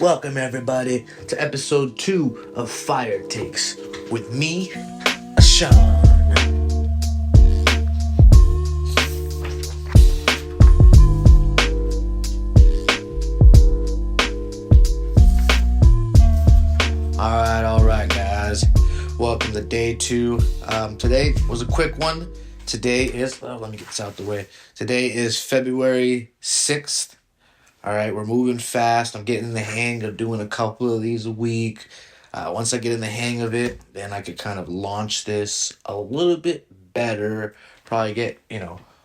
Welcome, everybody, to episode 2 of Fire Takes with me, Sean. All right, guys. Welcome to day 2. Today was a quick one. Today is, let me get this out the way. Today is February 6th. All right, we're moving fast. I'm getting in the hang of doing a couple of these a week. Once I get in the hang of it, then I could kind of launch this a little bit better. Probably get,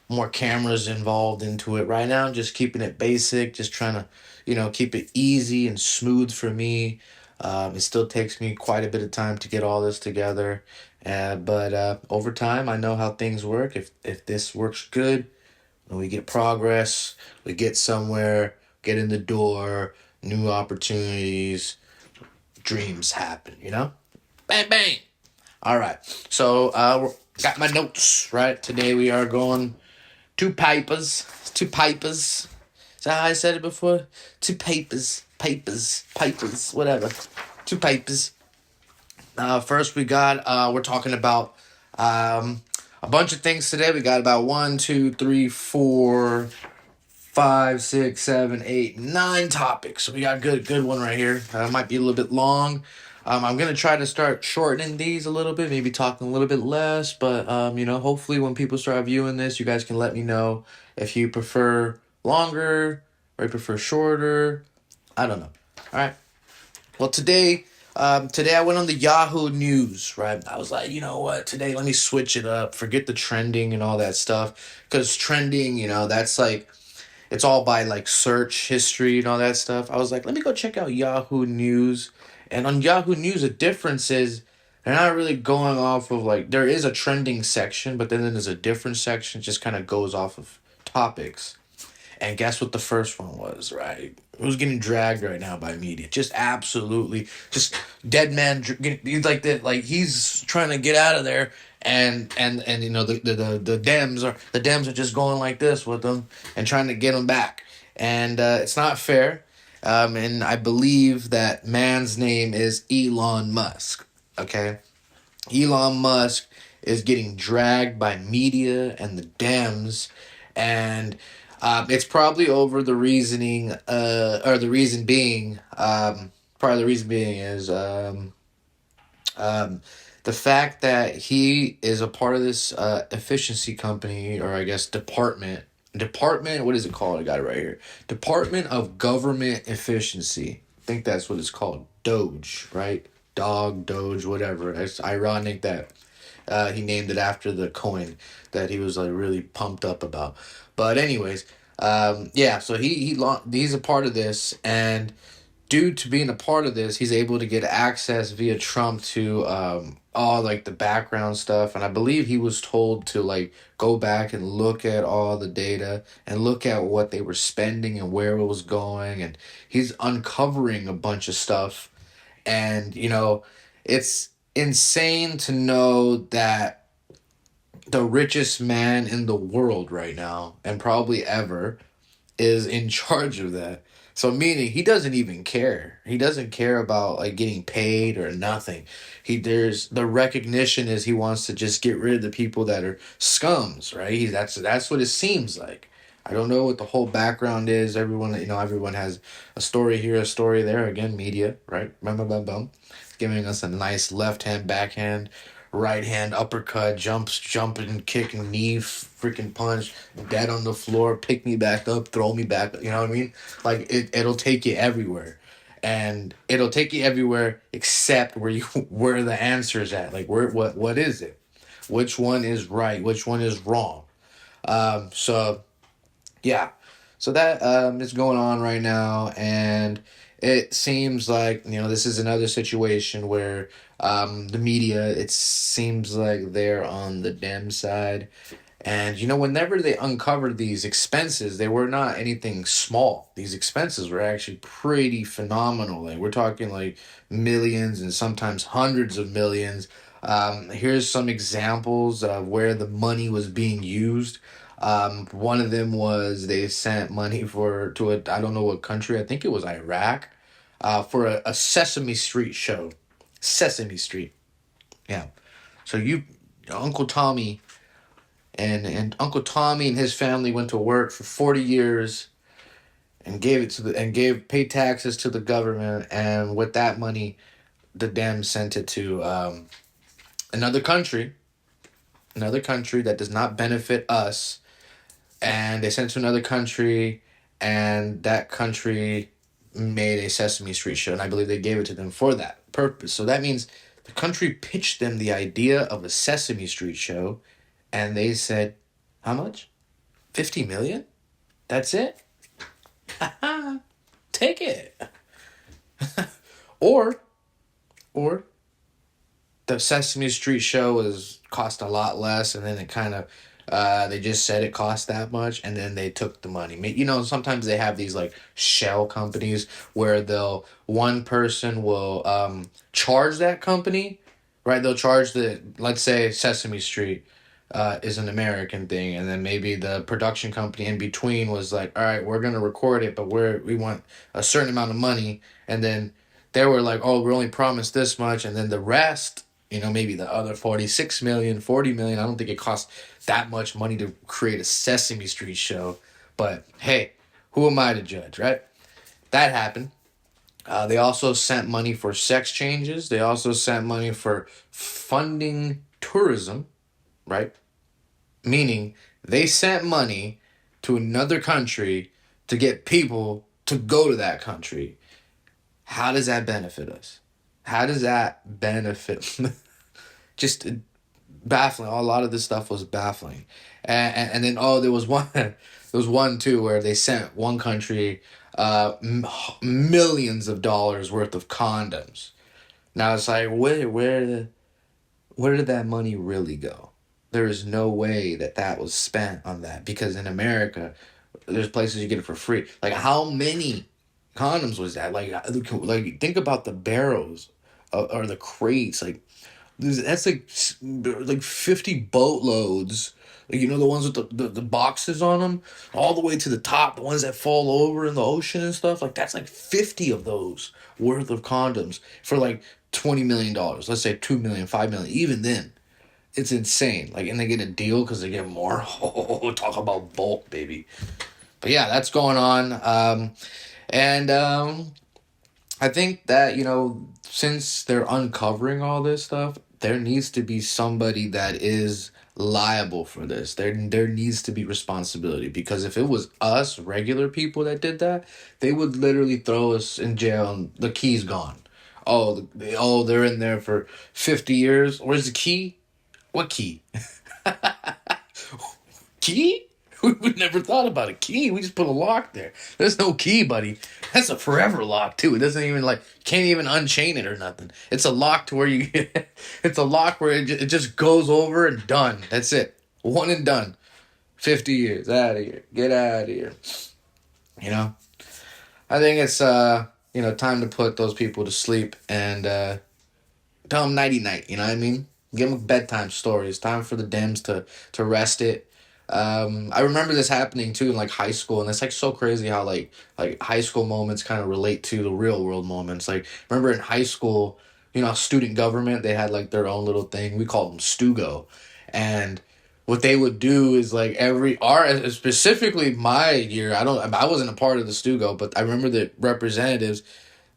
more cameras involved into it. Right now, I'm just keeping it basic, just trying to, keep it easy and smooth for me. It still takes me quite a bit of time to get all this together. But over time, I know how things work. If this works good, and we get progress, we get somewhere, get in the door, new opportunities, dreams happen. Bang, bang. All right. So, got my notes, right? Today we are going two papers. Two papers. Is that how I said it before? Two papers, whatever. Two papers. First we're talking about a bunch of things today. We got about 1, 2, 3, 4, 5, 6, 7, 8, 9 topics. So we got a good one right here. Might be a little bit long. I'm gonna try to start shortening these a little bit, maybe talking a little bit less. But hopefully when people start viewing this, you guys can let me know if you prefer longer or you prefer shorter. I don't know. All right. Well, today I went on the Yahoo News, right? I was like, you know what? Today, let me switch it up. Forget the trending and all that stuff. Because trending, that's like, it's all by like search history and all that stuff. I was like, let me go check out Yahoo News. And on Yahoo News, the difference is they're not really going off of like, there is a trending section, but then there's a different section. It just kind of goes off of topics. And guess what the first one was, right? Who's getting dragged right now by media? Just absolutely, just dead man. He's like that, like he's trying to get out of there, and the Dems are just going like this with them and trying to get him back, and it's not fair. And I believe that man's name is Elon Musk. Okay, Elon Musk is getting dragged by media and the Dems, and it's probably over the reasoning, or the reason being, probably the reason being is the fact that he is a part of this efficiency company, or I guess department. What is it called? I got it right here. Department of Government Efficiency. I think that's what it's called. DOGE, right? Doge, whatever. It's ironic that he named it after the coin that he was like really pumped up about. But anyways, yeah. So he's a part of this, and due to being a part of this, he's able to get access via Trump to all like the background stuff. And I believe he was told to like go back and look at all the data and look at what they were spending and where it was going. And he's uncovering a bunch of stuff. And it's insane to know that the richest man in the world right now, and probably ever, is in charge of that. So meaning he doesn't even care. He doesn't care about like getting paid or nothing. There's the recognition is he wants to just get rid of the people that are scums, right? That's what it seems like. I don't know what the whole background is. Everyone has a story here, a story there. Again, media, right? Bum, bum, bum, bum. Giving us a nice left hand, backhand, right hand, uppercut, jumping, kicking, knee, freaking punch, dead on the floor, pick me back up, throw me back. You know what I mean? Like it'll take you everywhere, and it'll take you everywhere except where the answer is at. Like what is it? Which one is right? Which one is wrong? So yeah, so that is going on right now, and it seems like this is another situation where the media, it seems like they're on the Dem side, and whenever they uncovered these expenses, they were not anything small. These expenses were actually pretty phenomenal. Like we're talking like millions and sometimes hundreds of millions. Here's some examples of where the money was being used. One of them was they sent money to I don't know what country. I think it was Iraq. for a Sesame Street show. Sesame Street. Yeah. So Uncle Tommy and Uncle Tommy and his family went to work for 40 years and gave paid taxes to the government, and with that money the Dems sent it to another country, that does not benefit us, and they sent it to another country, and that country made a Sesame Street show, and I believe they gave it to them for that purpose. So that means the country pitched them the idea of a Sesame Street show, and they said, "How much? 50 million? That's it? Take it." Or or the Sesame Street show was cost a lot less, and then it kind of they just said it cost that much, and then they took the money. Sometimes they have these like shell companies where one person will charge that company, right? They'll charge let's say Sesame Street is an American thing, and then maybe the production company in between was like, all right, we're gonna record it, but we want a certain amount of money, and then they were like, oh, we're only promised this much, and then the rest, maybe the other 46 million, 40 million. I don't think it costs that much money to create a Sesame Street show, but hey, who am I to judge, right? That happened. They also sent money for sex changes. They also sent money for funding tourism, right? Meaning they sent money to another country to get people to go to that country. How does that benefit us? How does that benefit? Just baffling. A lot of this stuff was baffling. And then, there was one too where they sent one country millions of dollars worth of condoms. Now it's like, where did that money really go? There is no way that was spent on that, because in America, there's places you get it for free. Like, how many condoms was that? Like think about the barrels or the crates. Like, that's like 50 boatloads. Like, the ones with the boxes on them, all the way to the top, the ones that fall over in the ocean and stuff. Like, that's like 50 of those worth of condoms for like $20 million. Let's say 2 million, 5 million. Even then, it's insane. Like, and they get a deal because they get more. Oh, talk about bulk, baby. But yeah, that's going on. And I think that, since they're uncovering all this stuff, there needs to be somebody that is liable for this. There needs to be responsibility, because if it was us, regular people, that did that, they would literally throw us in jail and the key's gone. They're in there for 50 years. Where's the key? What key? Key? We never thought about a key. We just put a lock there. There's no key, buddy. That's a forever lock too. It doesn't even can't even unchain it or nothing. It's a lock to where it's a lock where it just goes over and done. That's it. One and done. 50 years. Out of here. Get out of here. I think it's time to put those people to sleep and tell them nighty night. You know what I mean? Give them bedtime stories. Time for the Dems to rest it. I remember this happening too in like high school, and it's like so crazy how like high school moments kind of relate to the real world moments. Like, remember in high school, student government, they had like their own little thing. We called them Stugo, and what they would do is like specifically my year. I wasn't a part of the Stugo, but I remember the representatives.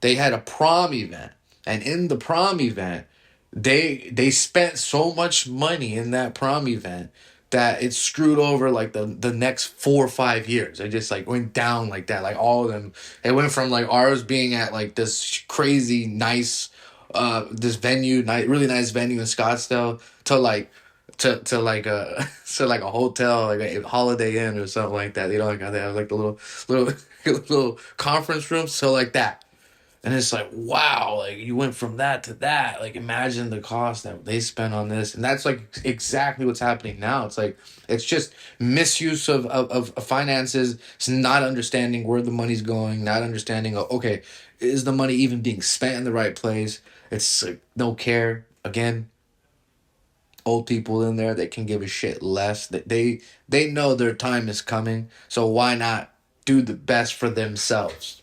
They had a prom event, and in the prom event, they spent so much money in that prom event that it screwed over like the next 4 or 5 years. It just like went down like that. Like, all of them, it went from like ours being at like this crazy nice this venue, really nice venue in Scottsdale, to like to like a to like a hotel, like a Holiday Inn or something like that. Like they have like the little little conference rooms, so like that. And it's like, wow, like you went from that to that. Like, imagine the cost that they spent on this. And that's like exactly what's happening now. It's like, it's just misuse of finances. It's not understanding where the money's going, not understanding, okay, is the money even being spent in the right place? It's like no care. Again, old people in there, they can give a shit less. They know their time is coming. So why not do the best for themselves?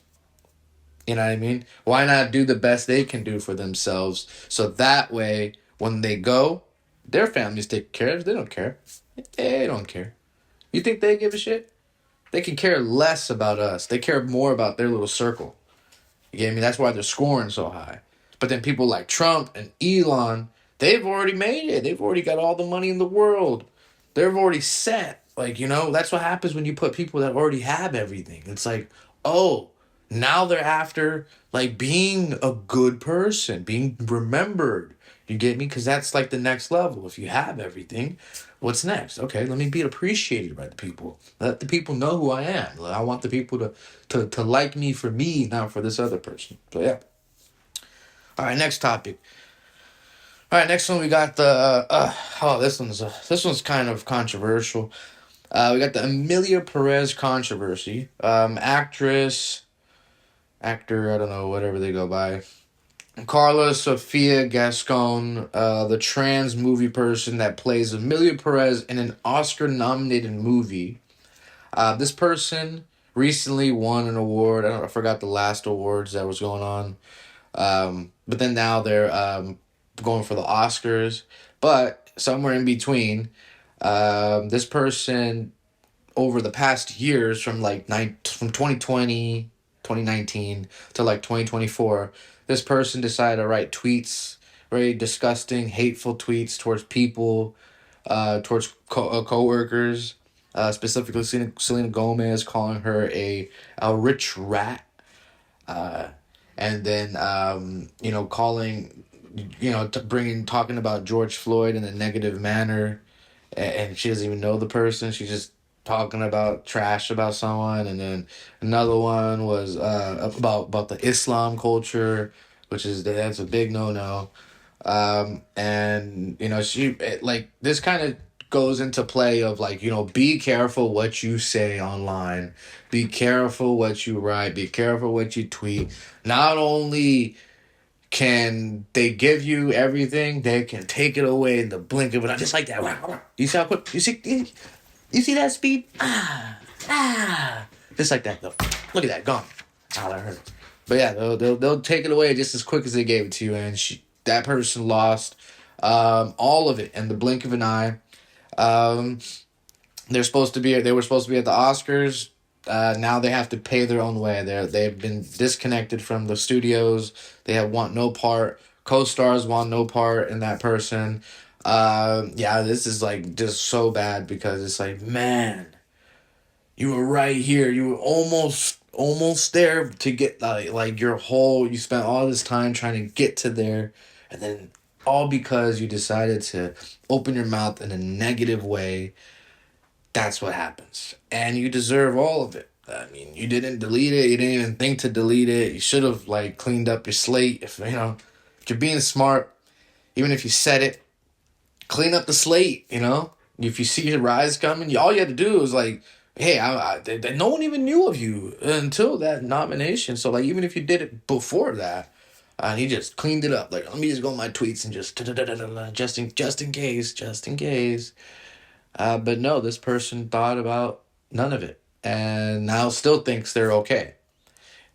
You know what I mean? Why not do the best they can do for themselves so that way when they go, their families take care of. They don't care. They don't care. You think they give a shit? They can care less about us. They care more about their little circle. You get me? That's why they're scoring so high. But then people like Trump and Elon, they've already made it. They've already got all the money in the world. They're already set. Like, that's what happens when you put people that already have everything. It's like, oh, now they're after like being a good person, being remembered. You get me? Because that's like the next level. If you have everything, what's next? Okay, let me be appreciated by the people. Let the people know who I am. I want the people to like me for me, not for this other person. So yeah. All right, next topic. All right, next one we got the this one's kind of controversial. We got the Emilia Perez controversy. Actor, I don't know, whatever they go by. Carla Sofia Gascon, the trans movie person that plays Emilia Perez in an Oscar-nominated movie. This person recently won an award. I forgot the last awards that was going on. But then now they're going for the Oscars. But somewhere in between, this person over the past years from 2019 to like 2024, this person decided to write tweets, very disgusting, hateful tweets towards people, towards co-workers, specifically Selena Gomez, calling her a rich rat, and then calling, talking about George Floyd in a negative manner, and she doesn't even know the person. She's just talking about trash about someone. And then another one was about the Islam culture, that's a big no. And like this kind of goes into play of like, be careful what you say online, be careful what you write, be careful what you tweet. Not only can they give you everything, they can take it away in the blink of an eye, just like that. You see how quick? You see that speed? Just like that. Though. Look at that, gone. That hurt. But yeah, they'll take it away just as quick as they gave it to you, and that person lost all of it in the blink of an eye. They were supposed to be at the Oscars. Now they have to pay their own way. They've been disconnected from the studios. They want no part. Co-stars want no part in that person. This is like just so bad because it's like, man, you were right here. You were almost there to get like you spent all this time trying to get to there, and then all because you decided to open your mouth in a negative way. That's what happens. And you deserve all of it. I mean, you didn't delete it. You didn't even think to delete it. You should have like cleaned up your slate. If you're being smart, even if you said it, clean up the slate, If you see your rise coming, all you had to do was like, hey, no one even knew of you until that nomination. So like, even if you did it before that, and he just cleaned it up. Like, let me just go on my tweets and just just in case. But no, this person thought about none of it and now still thinks they're okay.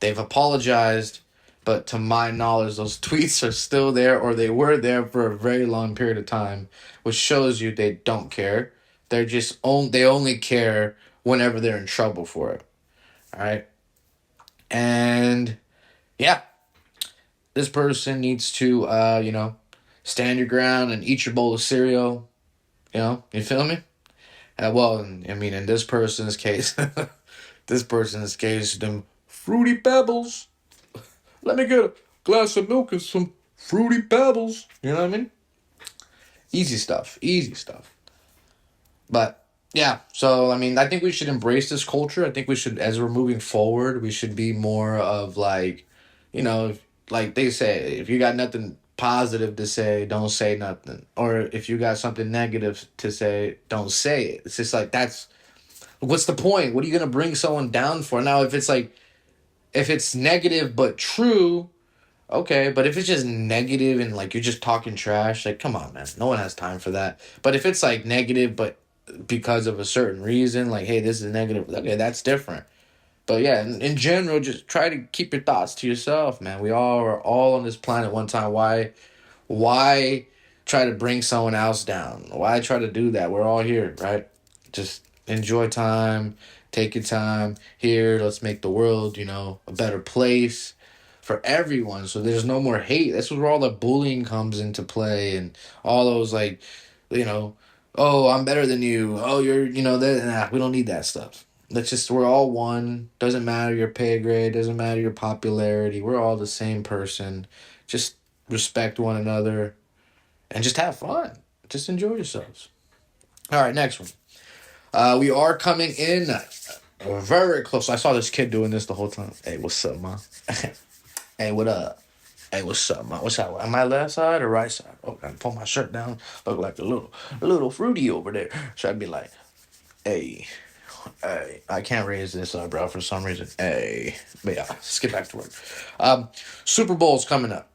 They've apologized, but to my knowledge, those tweets are still there, or they were there for a very long period of time, which shows you they don't care. They only care whenever they're in trouble for it. All right. And yeah, this person needs to, stand your ground and eat your bowl of cereal. You feel me? In this person's case, them fruity pebbles. Let me get a glass of milk and some fruity pebbles. You know what I mean? Easy stuff. But yeah, so I think we should embrace this culture. I think we should, as we're moving forward, we should be more of like, like they say, if you got nothing positive to say, don't say nothing. Or if you got something negative to say, don't say it. It's just like, what's the point? What are you going to bring someone down for? Now, if it's negative but true, okay. But if it's just negative and like you're just talking trash, like, come on, man. No one has time for that. But if it's like negative but because of a certain reason, like, hey, this is negative, okay, that's different. But yeah, in general, just try to keep your thoughts to yourself, man. We all are all on this planet one time. Why try to bring someone else down? Why try to do that? We're all here, right? Just enjoy time, take your time. Here, let's make the world, a better place for everyone. So there's no more hate. That's where all the bullying comes into play and all those like, you know, oh, I'm better than you. Oh, you're, that. Nah, we don't need that stuff. Let's just, we're all one. Doesn't matter your pay grade, doesn't matter your popularity. We're all the same person. Just respect one another and just have fun. Just enjoy yourselves. All right, next one. We are coming in very close. I saw this kid doing this the whole time. Hey, what's up, man? Hey, what up? Hey, what's up, man? What's up? Am I left side or right side? Oh, I pull my shirt down. Look like a little fruity over there. So I'd be like, hey, hey. I can't raise this up, bro, for some reason. Hey, but yeah, let's get back to work. Super Bowl's coming up.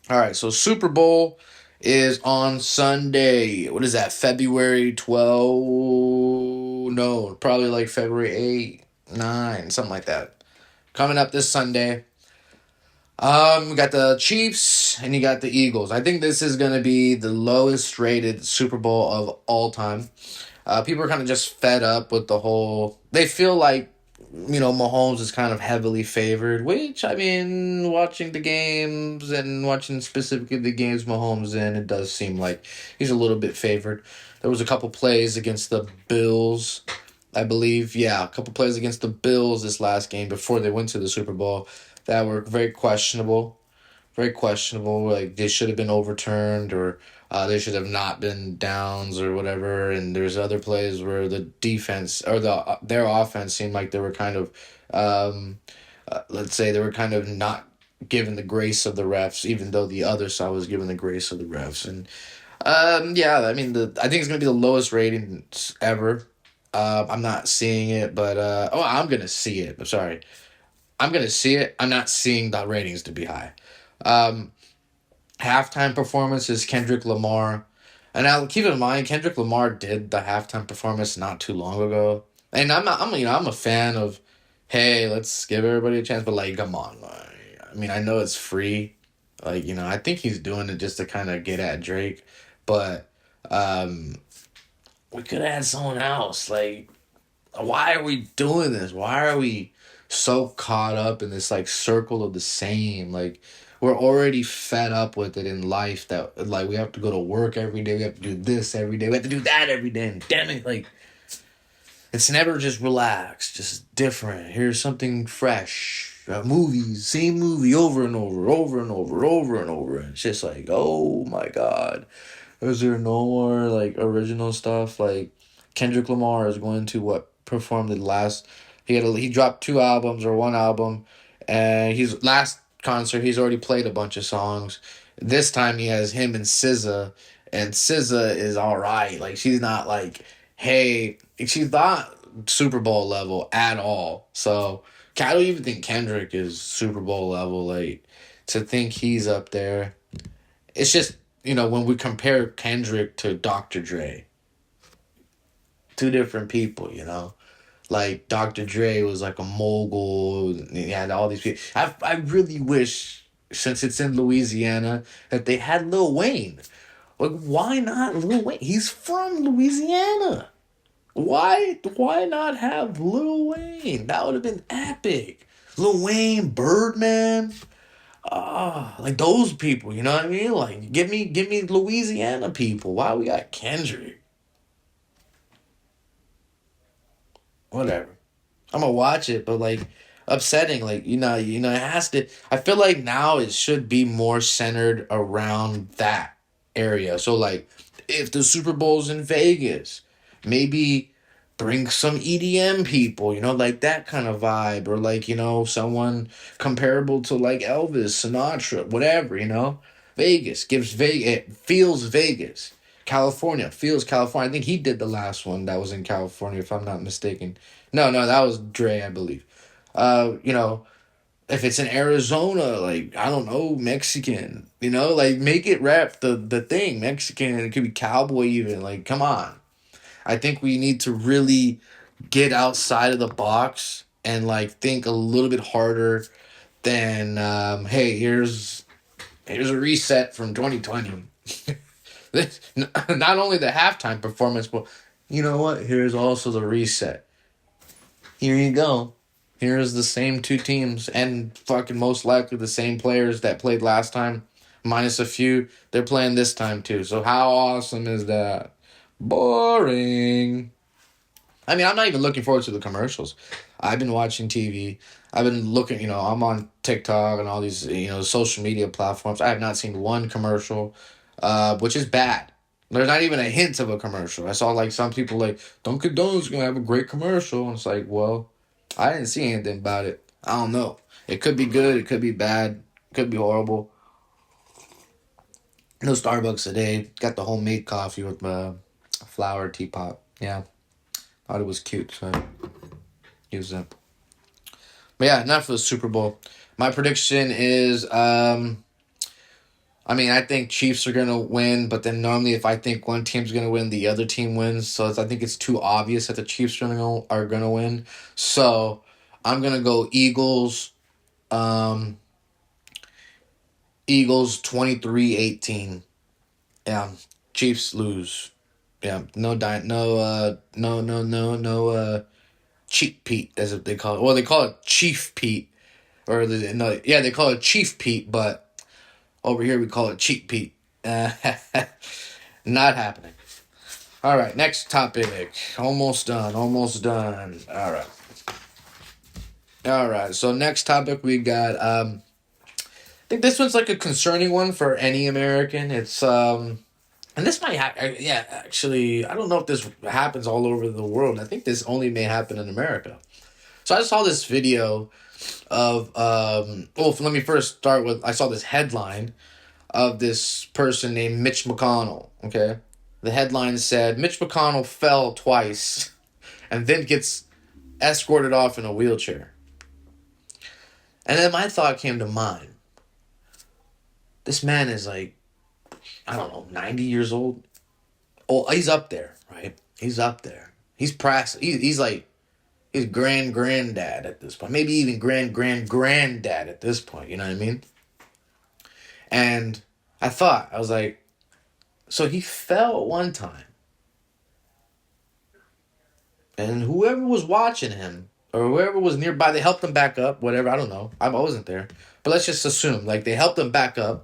All right, so Super Bowl is on Sunday. What is that? February 12th? No, probably like February 8, 9, something like that. Coming up this Sunday. We got the Chiefs and you got the Eagles. I think this is gonna be the lowest rated Super Bowl of all time. People are kind of just fed up with the whole. They feel like Mahomes is kind of heavily favored. Which I mean, watching the games and watching specifically the games Mahomes in, it does seem like he's a little bit favored. There was a couple plays against the Bills, I believe. Yeah, a couple plays against the Bills this last game before they went to the Super Bowl that were very questionable. Very questionable. Like they should have been overturned or they should have not been downs or whatever. And there's other plays where the defense or their offense seemed like they were kind of, let's say they were kind of not given the grace of the refs, even though the other side was given the grace of the refs. And yeah, I mean I think it's gonna be the lowest ratings ever. I'm not seeing it, but I'm gonna see it. I'm sorry. I'm gonna see it. I'm not seeing the ratings to be high. Um, Halftime performance is Kendrick Lamar, and now keep in mind Kendrick Lamar did the halftime performance not too long ago, and I'm not. I'm a fan of, hey, let's give everybody a chance, but like, come on, I mean, I know it's free, like I think he's doing it just to kind of get at Drake, but um, we could have had someone else, like why are we doing this? Why are we so caught up in this like circle of the same? Like we're already fed up with it in life that like we have to go to work every day, we have to do this every day, we have to do that every day, and damn it, like it's never just relaxed, just different. Here's something fresh. Movies, same movie over and over, over and over, over and over. It's just like, oh my god. Is there no more like original stuff? Like Kendrick Lamar is going to perform the last. He dropped two albums or one album, and his last concert he's already played a bunch of songs. This time he has him and SZA, and SZA is all right. Like she's not like, hey, she's not Super Bowl level at all. So I don't even think Kendrick is Super Bowl level. Like to think he's up there, it's just when we compare Kendrick to Dr. Dre, two different people. Like Dr. Dre was like a mogul. He had all these people. I really wish, since it's in Louisiana, that they had Lil Wayne. Like, why not Lil Wayne? He's from Louisiana. Why not have Lil Wayne? That would have been epic. Lil Wayne, Birdman. Like those people, you know what I mean? Like, give me Louisiana people. Why we got Kendrick? Whatever. I'm gonna watch it, but like upsetting, like it has to. I feel like now it should be more centered around that area. So like, if the Super Bowl's in Vegas, maybe bring some EDM people, like that kind of vibe, or like someone comparable to like Elvis, Sinatra, whatever. Vegas gives Vegas. It feels Vegas. California feels California. I think he did the last one that was in California, if I'm not mistaken. No, that was Dre, I believe. You know, if it's in Arizona, like I don't know, Mexican, like make it rap the thing, Mexican. It could be cowboy even. Like, come on. I think we need to really get outside of the box and like think a little bit harder than hey, here's a reset from 2020. This, not only the halftime performance, but you know what? Here's also the reset. Here you go. Here's the same two teams and fucking most likely the same players that played last time, minus a few. They're playing this time too. So how awesome is that? Boring. I mean, I'm not even looking forward to the commercials. I've been watching TV. I've been looking, I'm on TikTok and all these, social media platforms. I have not seen one commercial, which is bad. There's not even a hint of a commercial. I saw like some people like Dunkin' Donuts gonna have a great commercial, and it's like, well, I didn't see anything about it. I don't know. It could be good. It could be bad. It could be horrible. No Starbucks today. Got the homemade coffee with a flower teapot. Yeah, thought it was cute, so I used it. But yeah, enough for the Super Bowl. My prediction is, I think Chiefs are gonna win, but then normally if I think one team's gonna win, the other team wins. So I think it's too obvious that the Chiefs are gonna win. So I'm gonna go Eagles. Eagles 23-18. Yeah, Chiefs lose. Yeah, no cheap Pete, as they call it. Well, they call it Chief Pete, they call it Chief Pete, but over here we call it Cheap Pete. Not happening. All right, next topic. Almost done. All right. So next topic we got. I think this one's like a concerning one for any American. It's and this might happen. Yeah, actually, I don't know if this happens all over the world. I think this only may happen in America. So I saw this video of let me first start with, I saw this headline of this person named Mitch McConnell. Okay, the headline said Mitch McConnell fell twice, and then gets escorted off in a wheelchair. And then my thought came to mind. This man is like, I don't know, 90 years old. Oh, he's up there, right? He's up there. He's he's like, he's granddad at this point. Maybe even granddad at this point. You know what I mean? And I was like, so he fell one time. And whoever was watching him, or whoever was nearby, they helped him back up, whatever, I don't know. I wasn't there. But let's just assume, like, they helped him back up.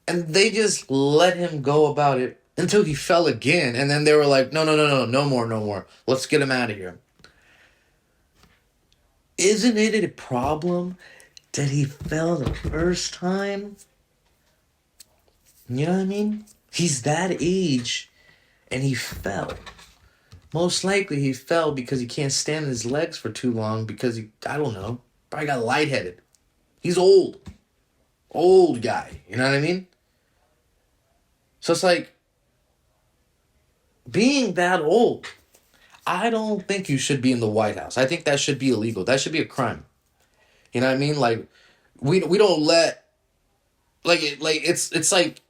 And they just let him go about it until he fell again. And then they were like, no more. Let's get him out of here. Isn't it a problem that he fell the first time? You know what I mean? He's that age, and he fell. Most likely he fell because he can't stand on his legs for too long because I don't know, probably got lightheaded. He's old. Old guy. You know what I mean? So it's like, being that old, I don't think you should be in the White House. I think that should be illegal. That should be a crime. You know what I mean? Like, we don't let, it's like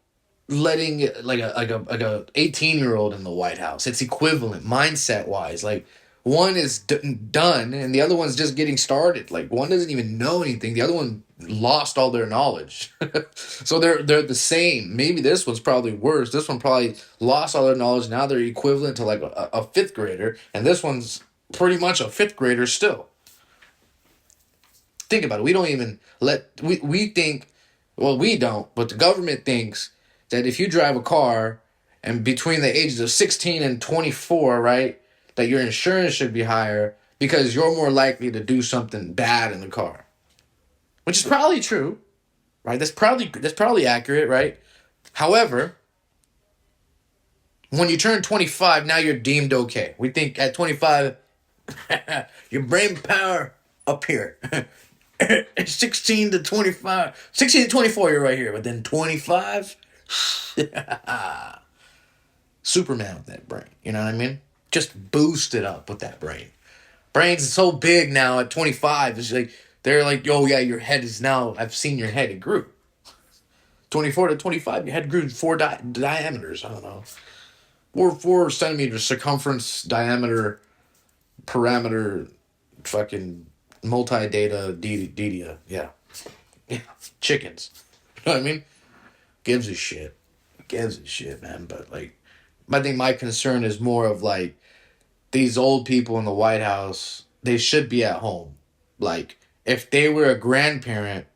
letting like a 18-year-old in the White House. It's equivalent mindset wise. Like, one is done and the other one's just getting started. Like, one doesn't even know anything. The other one lost all their knowledge. So they're the same. Maybe this one's probably worse. This one probably lost all their knowledge. Now they're equivalent to like a fifth grader, and this one's pretty much a fifth grader still. Think about it. We don't even we think, well, we don't, but the government thinks that if you drive a car and between the ages of 16 and 24, right, that your insurance should be higher because you're more likely to do something bad in the car. Which is probably true, right? That's probably accurate, right? However, when you turn 25, now you're deemed okay. We think at 25, your brain power up here. 16 to 25, 16 to 24, you're right here. But then 25, Superman with that brain. You know what I mean? Just boost it up with that brain. Brain's so big now at 25. It's like, they're like, oh yeah, your head is now, I've seen your head, it grew. 24 to 25, your head grew 4 diameters. I don't know. 4 centimeters circumference, diameter, parameter, fucking multi-data DDA. Yeah. Yeah. Chickens. You know what I mean? Gives a shit. Gives a shit, man. But like, I think my concern is more of like these old people in the White House, they should be at home. Like, if they were a grandparent,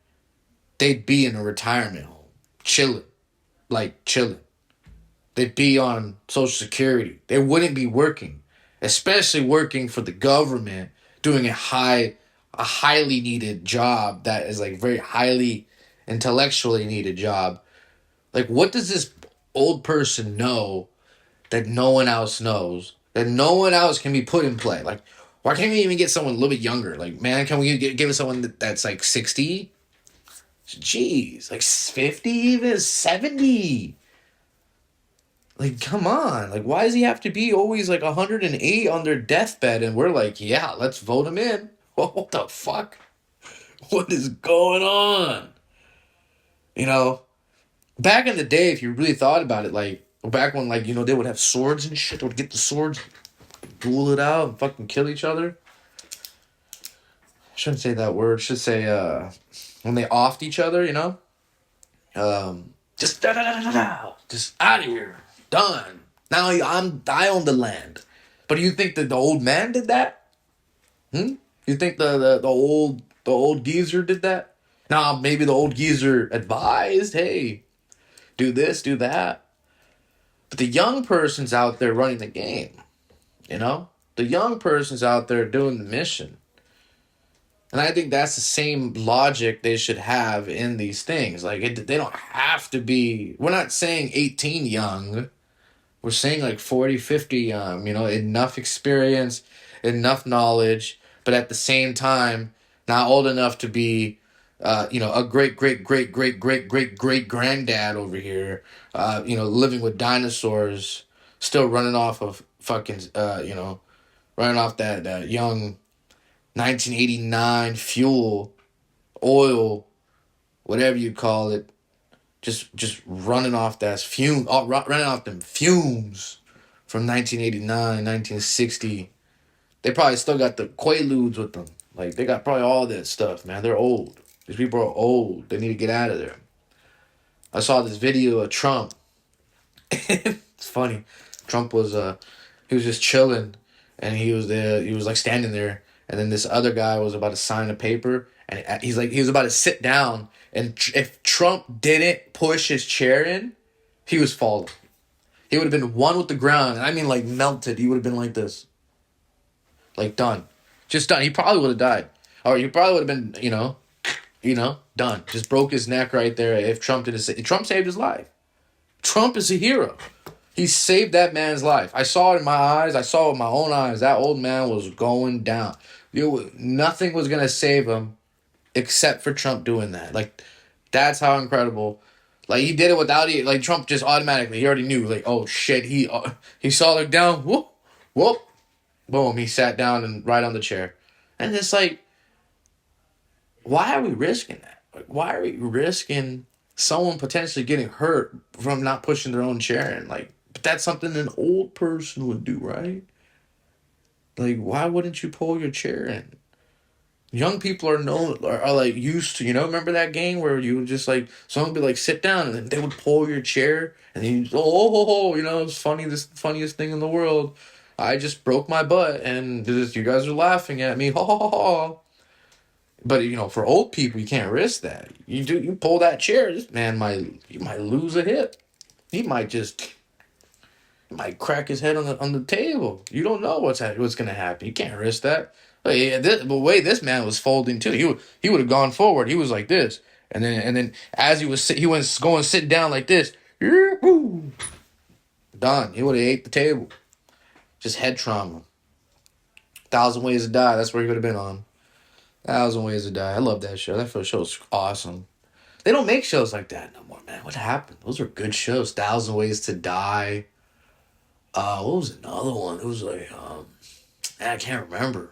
they'd be in a retirement home, chilling. Like, chilling. They'd be on Social Security. They wouldn't be working, especially working for the government, doing a highly needed job that is like very highly intellectually needed job. Like, what does this old person know that no one else knows? That no one else can be put in play? Like, why can't we even get someone a little bit younger? Like, man, can we give it someone that's like 60? Jeez, like 50 even? 70? Like, come on. Like, why does he have to be always like 108 on their deathbed? And we're like, yeah, let's vote him in. What the fuck? What is going on? You know, back in the day, if you really thought about it, like, back when, like, they would have swords and shit, they would get the swords, duel it out, and fucking kill each other. I shouldn't say that word. I should say, when they offed each other, just da da da da da, just out of here, done. Now I own the land. But do you think that the old man did that? You think the old geezer did that? Nah, maybe the old geezer advised, hey, do this, do that. But the young person's out there running the game, you know? The young person's out there doing the mission. And I think that's the same logic they should have in these things. Like, they don't have to be, we're not saying 18 young. We're saying like 40, 50 young, enough experience, enough knowledge, but at the same time, not old enough to be, a great, great, great, great, great, great, great granddad over here, living with dinosaurs, still running off of fucking, running off that young 1989 fuel, oil, whatever you call it, just running off that running off them fumes from 1989, 1960. They probably still got the Quaaludes with them. Like, they got probably all that stuff, man. They're old. These people are old. They need to get out of there. I saw this video of Trump. It's funny. Trump was he was just chilling, and he was there. He was like standing there, and then this other guy was about to sign a paper, and he was about to sit down, and if Trump didn't push his chair in, he was falling. He would have been one with the ground, and I mean like melted. He would have been like this, like done, just done. He probably would have died, or he probably would have been, done. Just broke his neck right there. If Trump didn't, Trump saved his life. Trump is a hero. He saved that man's life. I saw it in my eyes. I saw it with my own eyes. That old man was going down. Nothing was going to save him except for Trump doing that. Like, that's how incredible. Like, he did it without it. Like, Trump just automatically, he already knew. Like, oh, shit. He saw it down. Whoop, whoop. Boom. He sat down and right on the chair. And it's like, why are we risking that? Like, why are we risking someone potentially getting hurt from not pushing their own chair in? Like, but that's something an old person would do, right? Like, why wouldn't you pull your chair in? Young people are like used to, remember that game where you would just like, someone would be like, sit down, and then they would pull your chair, and then it's funny, this funniest thing in the world. I just broke my butt, and you guys are laughing at me, ha ha ha ha. But for old people, you can't risk that. You pull that chair, this man you might lose a hip. He might crack his head on the table. You don't know what's gonna happen. You can't risk that. But yeah, the way this man was folding too, he would have gone forward. He was like this, and then as he was going sit down like this. Done. He would have ate the table. Just head trauma. 1,000 Ways to Die. That's where he would have been on. 1,000 Ways to Die. I love that show. That show's awesome. They don't make shows like that no more, man. What happened? Those were good shows. 1,000 Ways to Die. What was another one? It was like, I can't remember.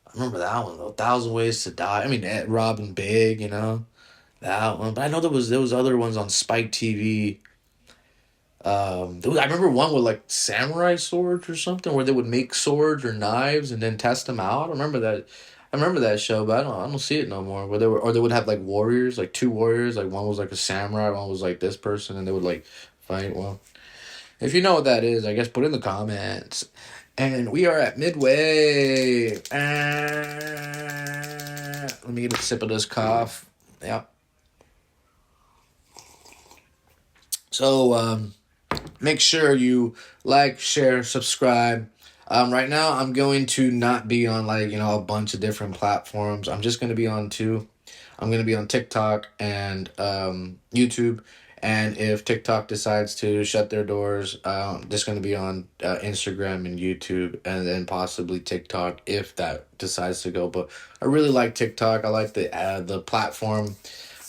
I remember that one though. 1,000 Ways to Die. I mean, Robin Big, that one. But I know there was other ones on Spike TV. Dude, I remember one with like samurai swords or something, where they would make swords or knives and then test them out. I remember that. I remember that show, but I don't see it no more. Where they were, or they would have like warriors, like two warriors, like one was like a samurai, one was like this person, and they would like fight. Well, if you know what that is, I guess put in the comments. And we are at midway. Let me get a sip of this cough. Yeah. So make sure you like, share, subscribe. Right now, I'm going to not be on like a bunch of different platforms. I'm just going to be on two. I'm going to be on TikTok and YouTube. And if TikTok decides to shut their doors, just going to be on Instagram and YouTube, and then possibly TikTok if that decides to go. But I really like TikTok. I like the platform.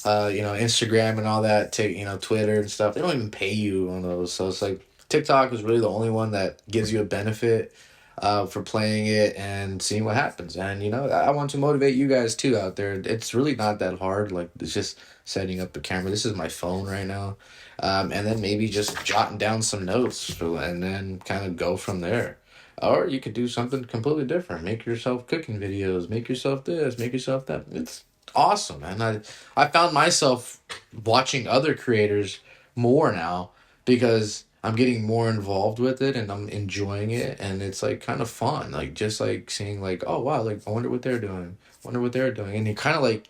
Instagram and all that, Twitter and stuff. They don't even pay you on those, so it's like TikTok is really the only one that gives you a benefit for playing it and seeing what happens. And I want to motivate you guys too out there. It's really not that hard. Like it's just setting up the camera. This is my phone right now, and then maybe just jotting down some notes and then kind of go from there. Or you could do something completely different. Make yourself cooking videos. Make yourself this. Make yourself that. It's awesome, man. I found myself watching other creators more now because I'm getting more involved with it and I'm enjoying it, and it's like kind of fun. Like just like seeing like, oh wow, like I wonder what they're doing. Wonder what they're doing. And you kind of like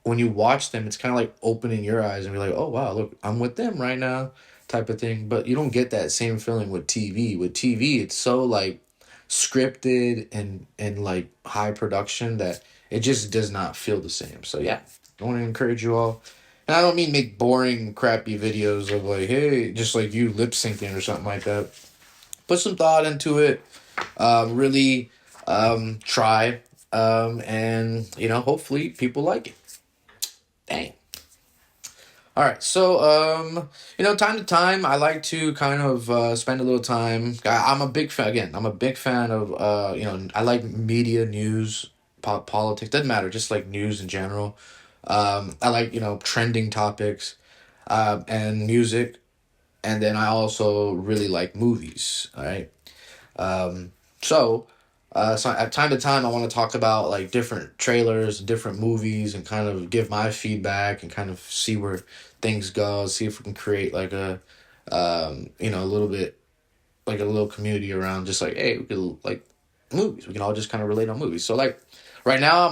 when you watch them, it's kind of like opening your eyes and be like, oh wow, look, I'm with them right now, type of thing. But you don't get that same feeling with TV. With TV, it's so like scripted and like high production that it just does not feel the same. So yeah, I want to encourage you all. And I don't mean make boring, crappy videos of like, hey, just like you lip syncing or something like that. Put some thought into it. Really try. And hopefully people like it. Dang. All right, so time to time, I like to kind of spend a little time. I'm a big fan. Again, I'm a big fan of I like media, news, politics. Doesn't matter, just like news in general. I like trending topics, and music, and then I also really like movies. All right, um, so at time to time, I want to talk about like different trailers, different movies, and kind of give my feedback and kind of see where things go. See if we can create like a little bit like a little community around just like, hey, we could like movies. We can all just kind of relate on movies. So like right now,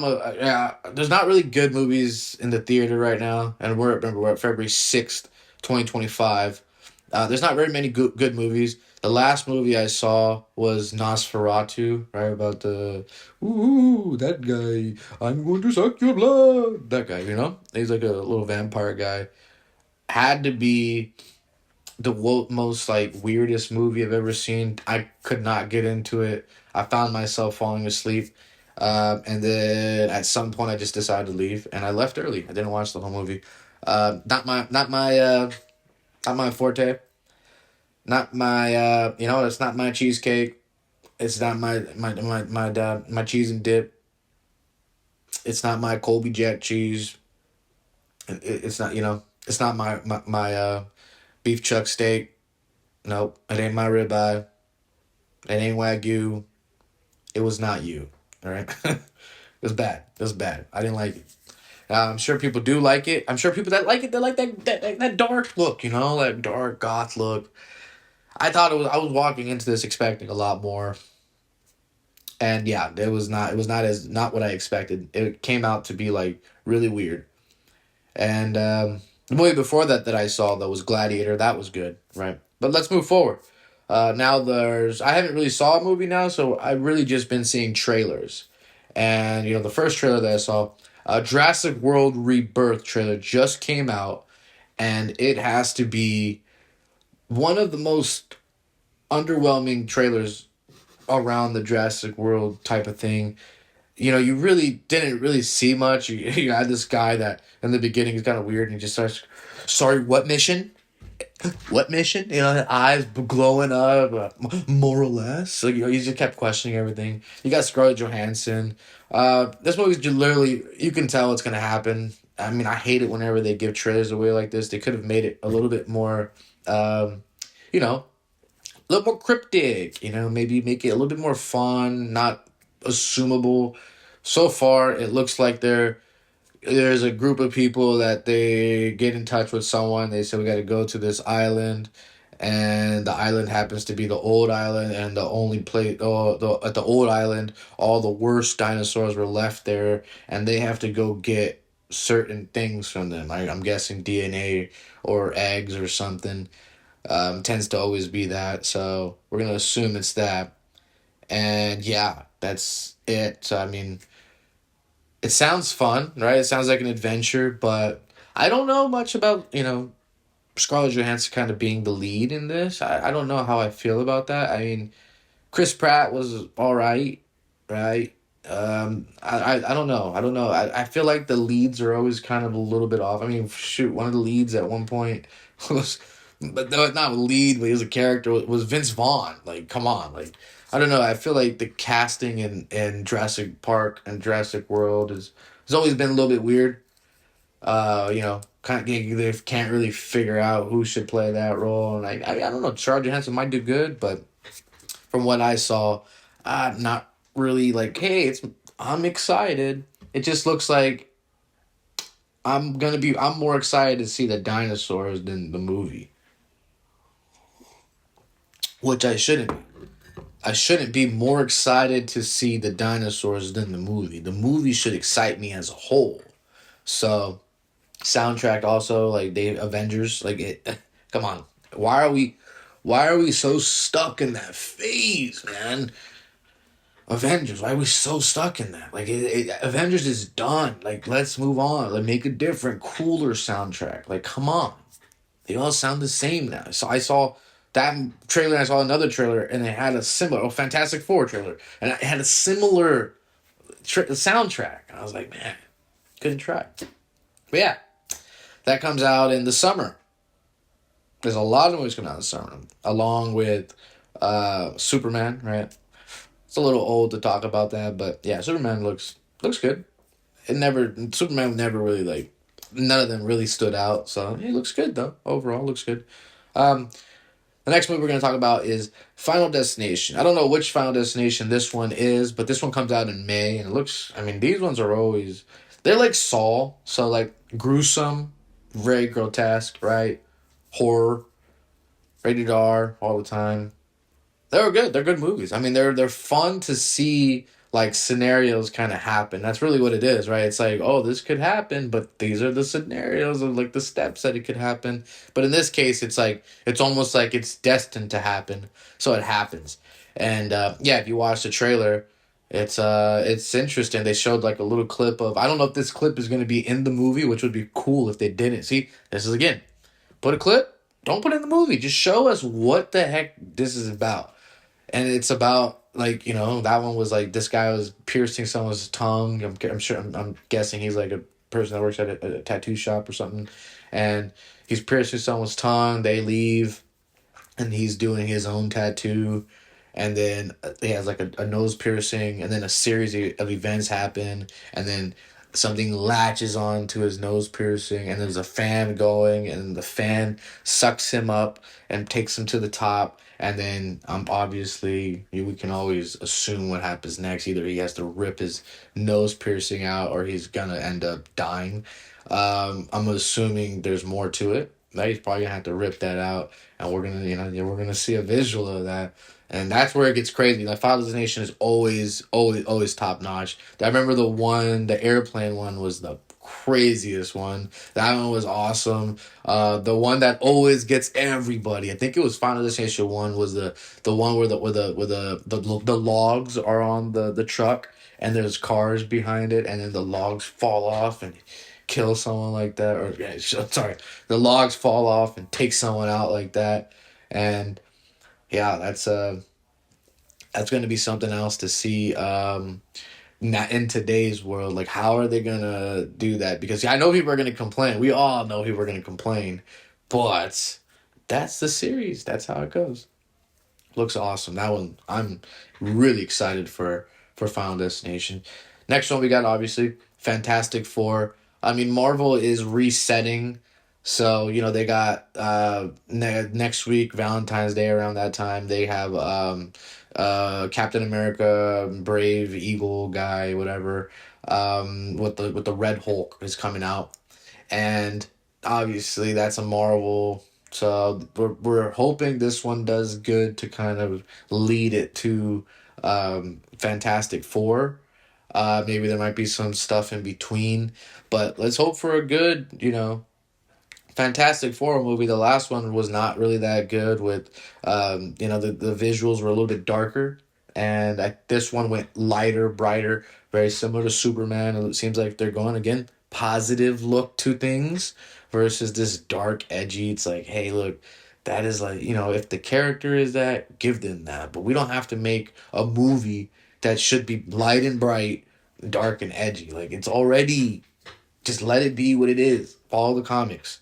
there's not really good movies in the theater right now, and we're at February 6th, 2025. There's not very many good movies. The last movie I saw was Nosferatu, right? About the, ooh, that guy, I'm going to suck your blood. That guy, He's like a little vampire guy. Had to be the most like weirdest movie I've ever seen. I could not get into it. I found myself falling asleep. And then at some point I just decided to leave and I left early. I didn't watch the whole movie. Not my forte. Not my it's not my cheesecake. It's not my cheese and dip. It's not my Colby Jack cheese. It's not it's not my beef chuck steak. Nope, it ain't my ribeye. It ain't Wagyu. It was not you. All right, it was bad. It was bad. I didn't like it. I'm sure people do like it. I'm sure people that like it, they like that dark look. That dark goth look. I thought it was. I was walking into this expecting a lot more, and yeah, it was not. It was not what I expected. It came out to be like really weird. And the movie before that I saw that was Gladiator. That was good, right? But let's move forward. Now I haven't really saw a movie now, so I've really just been seeing trailers. And the first trailer that I saw, Jurassic World Rebirth trailer just came out, and it has to be one of the most underwhelming trailers around the Jurassic World type of thing. You really didn't really see much. You had this guy that in the beginning is kind of weird and he just starts, sorry, what mission? What mission? His eyes glowing up, more or less. So, he just kept questioning everything. You got Scarlett Johansson. This movie's just literally, you can tell what's going to happen. I mean, I hate it whenever they give trailers away like this. They could have made it a little bit more, you know, a little more cryptic, maybe make it a little bit more fun, not assumable. So far, it looks like there's a group of people that they get in touch with someone. They say we got to go to this island, and the island happens to be the old island, and the only place, at the old island, all the worst dinosaurs were left there, and they have to go get certain things from them. I'm guessing DNA or eggs or something. Tends to always be that, so we're gonna assume it's that. And yeah, that's it. So I mean, it sounds fun, right? It sounds like an adventure, but I don't know much about, Scarlett Johansson kind of being the lead in this. I don't know how I feel about that. I mean, Chris Pratt was all right, right? I don't know. I don't know. I feel like the leads are always kind of a little bit off. I mean, shoot, one of the leads at one point was, but no, not a lead, but he was a character, was Vince Vaughn. Like, come on. Like, I don't know. I feel like the casting in Jurassic Park and Jurassic World has always been a little bit weird. Kind of they can't really figure out who should play that role, and I don't know. Scarlett Johansson might do good, but from what I saw, not really like. Hey, I'm excited. It just looks like I'm more excited to see the dinosaurs than the movie, which I shouldn't be. I shouldn't be more excited to see the dinosaurs than the movie. The movie should excite me as a whole. So soundtrack also, like they Avengers, like it. Come on, why are we so stuck in that phase, man? Avengers, why are we so stuck in that? Like Avengers is done. Like let's move on. Like make a different, cooler soundtrack. Like come on, they all sound the same now. So I saw that trailer. I saw another trailer, and it had a similar, Fantastic Four trailer, and it had a similar soundtrack. And I was like, man, couldn't try. But yeah, that comes out in the summer. There's a lot of movies coming out in the summer, along with Superman. Right, it's a little old to talk about that, but yeah, Superman looks good. Superman never really like, none of them really stood out. So it looks good though. Overall, looks good. Um, the next movie we're gonna talk about is Final Destination. I don't know which Final Destination this one is, but this one comes out in May, and it looks. I mean, these ones are always, they're like Saw, so like gruesome, very grotesque, right? Horror, rated R all the time. They're good. They're good movies. I mean, they're fun to see like scenarios kind of happen. That's really what it is, right? It's like, oh, this could happen, but these are the scenarios of like the steps that it could happen. But in this case, it's like it's almost like it's destined to happen, so it happens. And yeah, if you watch the trailer, it's interesting. They showed like a little clip of, I don't know if this clip is going to be in the movie, which would be cool if they didn't. See, this is again, put a clip. Don't put it in the movie. Just show us what the heck this is about. And it's about like, that one was like this guy was piercing someone's tongue. I'm sure I'm guessing he's like a person that works at a tattoo shop or something, and he's piercing someone's tongue. They leave, and he's doing his own tattoo, and then he has like a nose piercing, and then a series of events happen, and then something latches on to his nose piercing, and there's a fan going, and the fan sucks him up and takes him to the top, and then obviously we can always assume what happens next. Either he has to rip his nose piercing out, or he's gonna end up dying. I'm assuming there's more to it. Right? He's probably gonna have to rip that out, and we're gonna see a visual of that, and that's where it gets crazy. Like Final Destination is always top notch. I remember the airplane one was the craziest one. That one was awesome. The one that always gets everybody, I think it was Final Destination one, was the one where the logs are on the truck, and there's cars behind it, and then the logs fall off and kill someone like that, or yeah, sorry, the logs fall off and take someone out like that. And yeah, that's going to be something else to see not in today's world. Like, how are they going to do that? Because I know people are going to complain. We all know people are going to complain, but that's the series. That's how it goes. Looks awesome. That one, I'm really excited for Final Destination. Next one we got, obviously, Fantastic Four. I mean, Marvel is resetting So, they got next week, Valentine's Day, around that time, they have Captain America, Brave Eagle guy, whatever, with the Red Hulk is coming out. And obviously that's a Marvel. So we're hoping this one does good to kind of lead it to Fantastic Four. Maybe there might be some stuff in between, but let's hope for a good, Fantastic Four movie. The last one was not really that good. With, the visuals were a little bit darker, and this one went lighter, brighter, very similar to Superman. And it seems like they're going again positive look to things versus this dark, edgy. It's like, hey, look, that is like, if the character is that, give them that. But we don't have to make a movie that should be light and bright, dark and edgy. Like, it's already, just let it be what it is. Follow the comics,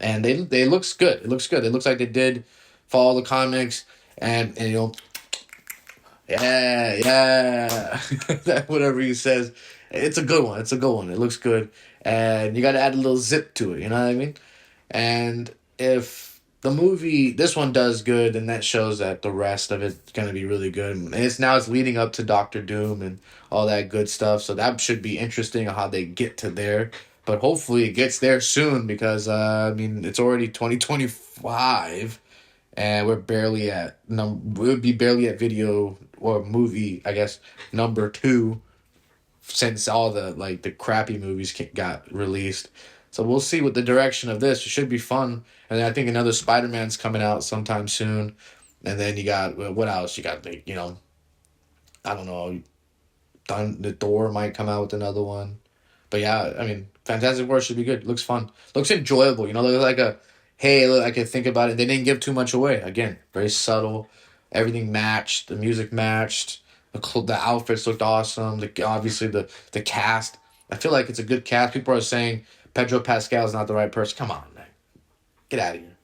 and they looks good. It looks good. It looks like they did follow the comics, and yeah, yeah, that whatever he says, it's a good one. It's a good one. It looks good, and you got to add a little zip to it. You know what I mean? And if the movie, this one does good, then that shows that the rest of it's gonna be really good. And it's leading up to Doctor Doom and all that good stuff. So that should be interesting how they get to there. But hopefully it gets there soon because it's already 2025 and we're barely at we would be barely at video or movie, I guess, number two, since all the the crappy movies got released. So we'll see what the direction of this. It should be fun. And then I think another Spider Man's coming out sometime soon. And then you got what else? You got I don't know. The Thor might come out with another one. But yeah, Fantastic Four should be good. Looks fun. Looks enjoyable. Looks like a, hey, look, I can think about it. They didn't give too much away. Again, very subtle. Everything matched. The music matched. The outfits looked awesome. Obviously the cast. I feel like it's a good cast. People are saying Pedro Pascal is not the right person. Come on, man, get out of here.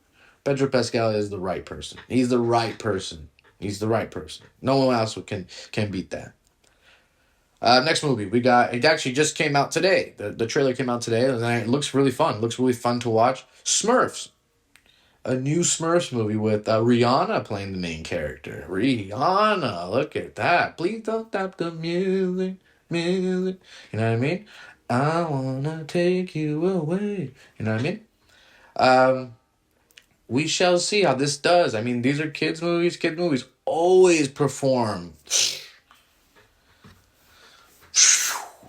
Pedro Pascal is the right person. He's the right person. He's the right person. No one else can beat that. Next movie we got. It actually just came out today. The trailer came out today, and it looks really fun. It looks really fun to watch. Smurfs, a new Smurfs movie with Rihanna playing the main character. Rihanna, look at that! Please don't stop the music, music. You know what I mean? I wanna take you away. You know what I mean? Um, we shall see how this does. These are kids movies. Kid movies always perform.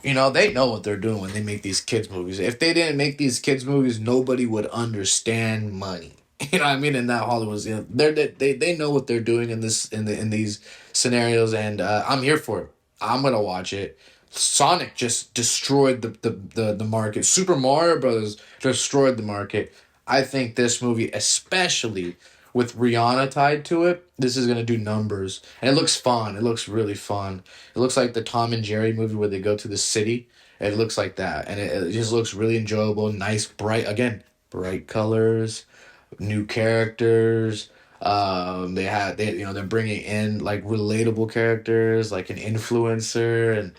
They know what they're doing when they make these kids movies. If they didn't make these kids movies, nobody would understand money. You know what I mean? In that Hollywood, they know what they're doing in these scenarios, and I'm here for it. I'm gonna watch it. Sonic just destroyed the market. Super Mario Brothers destroyed the market. I think this movie, especially with Rihanna tied to it, this is gonna do numbers. And it looks fun. It looks really fun. It looks like the Tom and Jerry movie where they go to the city. It looks like that, and it just looks really enjoyable. Nice, bright colors, new characters. They're bringing in like relatable characters, like an influencer, and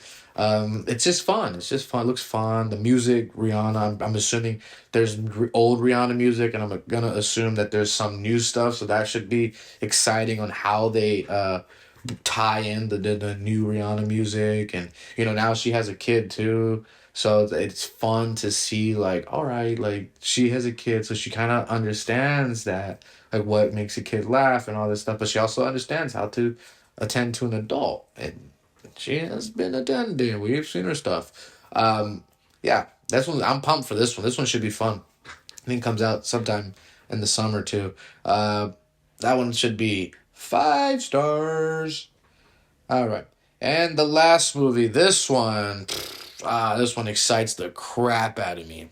it's just fun. It's just fun. It looks fun. The music, Rihanna. I'm assuming there's old Rihanna music, and I'm gonna assume that there's some new stuff. So that should be exciting on how they tie in the new Rihanna music. And now she has a kid too, so it's fun to see, like, all right, like she has a kid, so she kind of understands that, like, what makes a kid laugh and all this stuff, but she also understands how to attend to an adult, and she has been attending. We've seen her stuff. Yeah, that's one. I'm pumped for this one. This one should be fun. I think it comes out sometime in the summer too. That one should be 5 stars. All right. And the last movie, this one excites the crap out of me.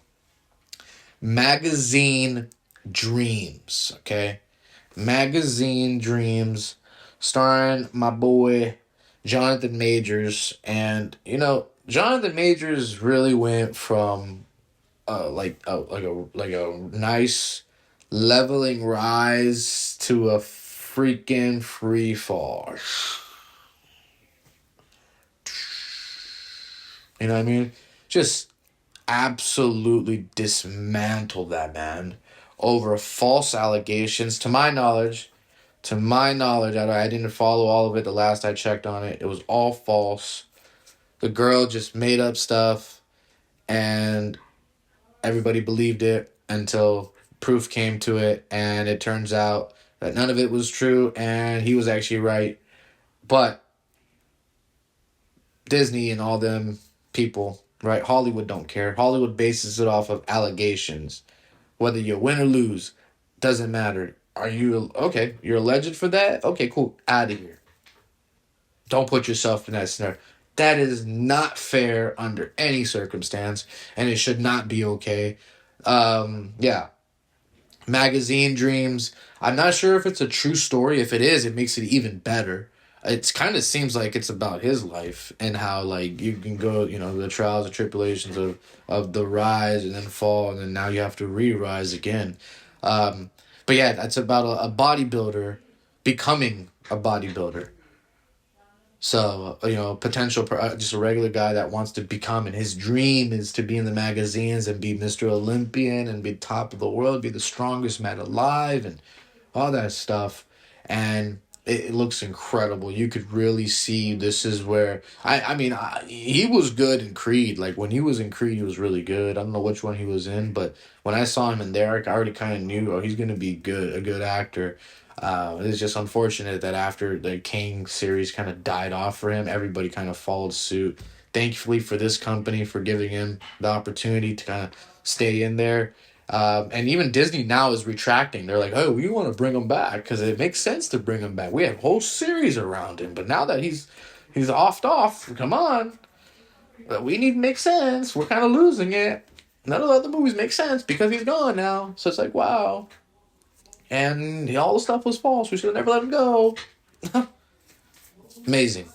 Magazine Dreams, okay? Magazine Dreams, starring my boy Jonathan Majors. And, Jonathan Majors really went from like a nice leveling rise to a freaking free fall. You know what I mean? Just absolutely dismantle that man. over false allegations. To my knowledge, I didn't follow all of it. The last I checked on it, it was all false. The girl just made up stuff, and everybody believed it until proof came to it, and it turns out that none of it was true, and he was actually right. But Disney and all them people, right? Hollywood don't care. Hollywood bases it off of allegations. Whether you win or lose, doesn't matter. Are you okay? You're alleged for that? Okay, cool. Out of here. Don't put yourself in that scenario. That is not fair under any circumstance, and it should not be okay. Yeah. Magazine dreams. I'm not sure if it's a true story. If it is, it makes it even better. It kind of seems like it's about his life and how like you can go, the trials and tribulations of the rise and then fall and then now you have to re-rise again. But yeah, that's about a bodybuilder becoming a bodybuilder. So, potential, just a regular guy that wants to become, and his dream is to be in the magazines and be Mr. Olympian and be top of the world, be the strongest man alive, and all that stuff. And it looks incredible. You could really see this is where, he was good in Creed. Like, when he was in Creed, he was really good. I don't know which one he was in, but when I saw him in Derek, I already kind of knew, he's going to be good, a good actor. It's just unfortunate that after the King series kind of died off for him, everybody kind of followed suit. Thankfully for this company for giving him the opportunity to kind of stay in there. And even Disney now is retracting. They're like, oh, we want to bring him back because it makes sense to bring him back. We have a whole series around him. But now that he's off, come on. We need to make sense. We're kind of losing it. None of the other movies make sense because he's gone now. So it's like, wow. And all the stuff was false. We should have never let him go. Amazing.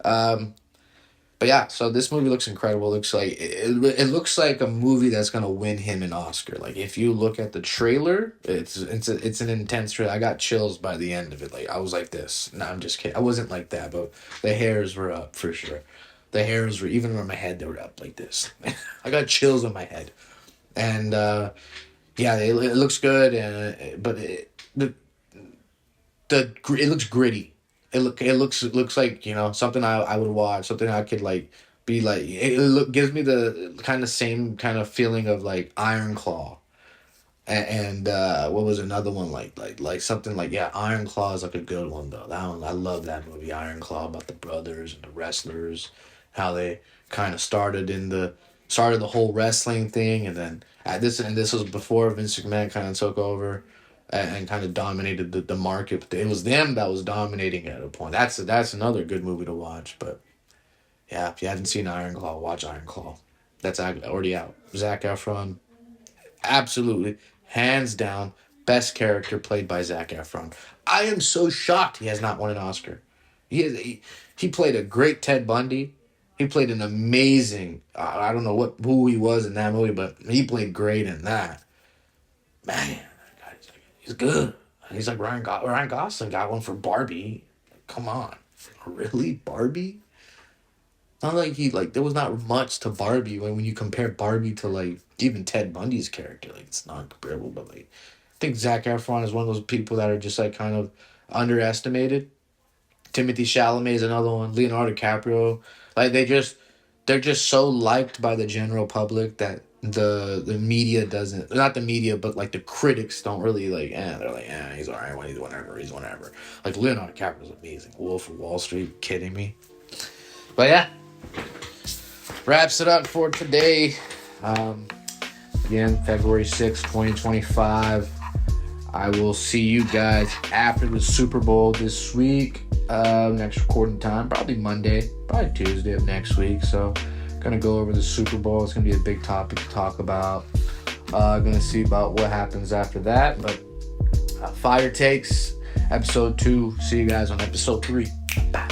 But yeah, so this movie looks incredible. It looks like a movie that's gonna win him an Oscar. Like if you look at the trailer, it's an intense trailer. I got chills by the end of it. Like I was like this. No, I'm just kidding. I wasn't like that, but the hairs were up for sure. The hairs were even on my head. They were up like this. I got chills on my head, and yeah, it looks good, but it looks gritty. It looks like something I would watch, something I could like be like. Gives me the kind of same kind of feeling of like Iron Claw, and what was another one like something like Iron Claw is like a good one though. That one I love that movie Iron Claw about the brothers and the wrestlers, how they kind of started the whole wrestling thing, and then this was before Vince McMahon kind of took over and kind of dominated the market. But it was them that was dominating at a point. That's another good movie to watch. But yeah, if you haven't seen Iron Claw, watch Iron Claw. That's already out. Zac Efron, absolutely, hands down, best character played by Zac Efron. I am so shocked he has not won an Oscar. He played a great Ted Bundy. He played an amazing. I don't know who he was in that movie, but he played great in that. Man, he's good. He's like Ryan Gosling got one for Barbie. Come on, really Barbie? Not like there was not much to Barbie when you compare Barbie to like even Ted Bundy's character. Like it's not comparable, but like I think Zac Efron is one of those people that are just like kind of underestimated. Timothy Chalamet is another one. Leonardo DiCaprio, like they're just so liked by the general public that the media doesn't, not the media, but like the critics don't really like. They're like, he's alright when he's whatever. Like Leonardo DiCaprio is amazing. Wolf of Wall Street, kidding me? But yeah, wraps it up for today. Again, February 6th, 2025. I will see you guys after the Super Bowl this week. Next recording time, probably Monday, probably Tuesday of next week. So, gonna go over the Super Bowl. It's gonna be a big topic to talk about. Gonna see about what happens after that. But Fire Takes, episode 2. See you guys on episode 3. Bye.